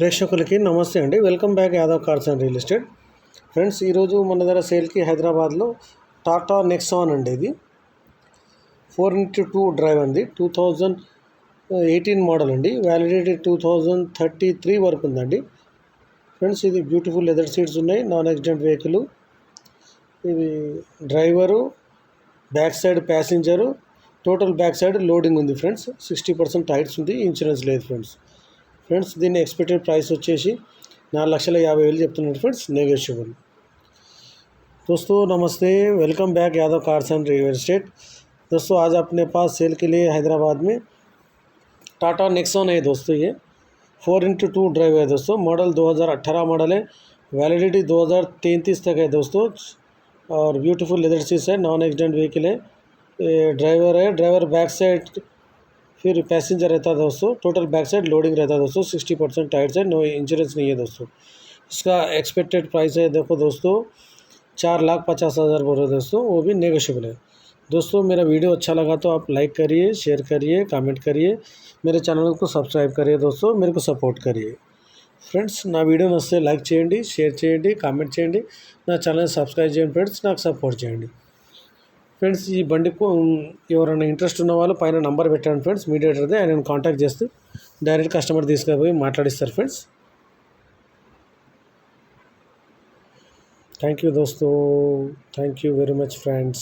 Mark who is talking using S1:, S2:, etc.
S1: ప్రేక్షకులకి నమస్తే అండి. Welcome back Yadav cars and real estate. Friends, ఈరోజు మన దగ్గర సేల్కి హైదరాబాద్లో టాటా నెక్సాన్ అండి. ఇది 4x2 డ్రైవ్ అండి. 2018 మోడల్ అండి. వ్యాలిడిటీ 2033 వరకు ఉందండి. ఫ్రెండ్స్, ఇది బ్యూటిఫుల్ లెదర్ సీట్స్ ఉన్నాయి. Non accident vehicle. ఇది driver, back side passenger, total back side loading ఉంది ఫ్రెండ్స్. 60% టైర్స్ ఉంది. ఇన్సూరెన్స్ లేదు ఫ్రెండ్స్. దీని ఎక్స్పెక్టెడ్ ప్రైస్ వచ్చేసి 4,50,000 చెప్తున్నారు ఫ్రెండ్స్. నెగోషియబుల్. दोस्तों नमस्ते, welcome back Yadav cars and real estate. दोस्तों आज अपने पास सेल के लिए हैदराबाद में टाटा नेक्सॉन है दोस्तों। ये 4x2 ड्राइव है दोस्तों। मॉडल 2018 मॉडल है। वैलिडिटी 2033 तक है दोस्तों। और ब्यूटीफुल लेदर सीट्स है। नॉन एक्सीडेंट व्हीकल है। ड्राइवर है। ड्राइवर बैक साइड फिर पैसेंजर रहता है दोस्तों। टोटल बैक साइड लोडिंग रहता है दोस्तों। 60% टायर्स है। नो इंश्योरेंस नहीं है दोस्तों। इसका एक्सपेक्टेड प्राइस है देखो दोस्तों 4,50,000 बोल रहे दोस्तों। वो भी नेगोशियबल है दोस्तों। मेरा वीडियो अच्छा लगा तो आप लाइक करिए, शेयर करिए, कमेंट करिए, मेरे चैनल को सब्सक्राइब करिए दोस्तों, मेरे को सपोर्ट करिए ఫ్రెండ్స్। నా వీడియో నచ్చితే లైక్ చేయండి, షేర్ చేయండి, కామెంట్ చేయండి, నా ఛానల్ సబ్స్క్రైబ్ చేయండి ఫ్రెండ్స్, నాకు సపోర్ట్ చేయండి ఫ్రెండ్స్। ఈ బండికు ఎవరైనా ఇంట్రెస్ట్ ఉన్న వాళ్ళు పైన నంబర్ పెట్టండి ఫ్రెండ్స్, మీడియేటర్దే. ఆయన కాంటాక్ట్ చేస్తే డైరెక్ట్ కస్టమర్ తీసుకుపోయి మాట్లాడిస్తారు ఫ్రెండ్స్। थैंक यू दोस्तों, thank you very much friends.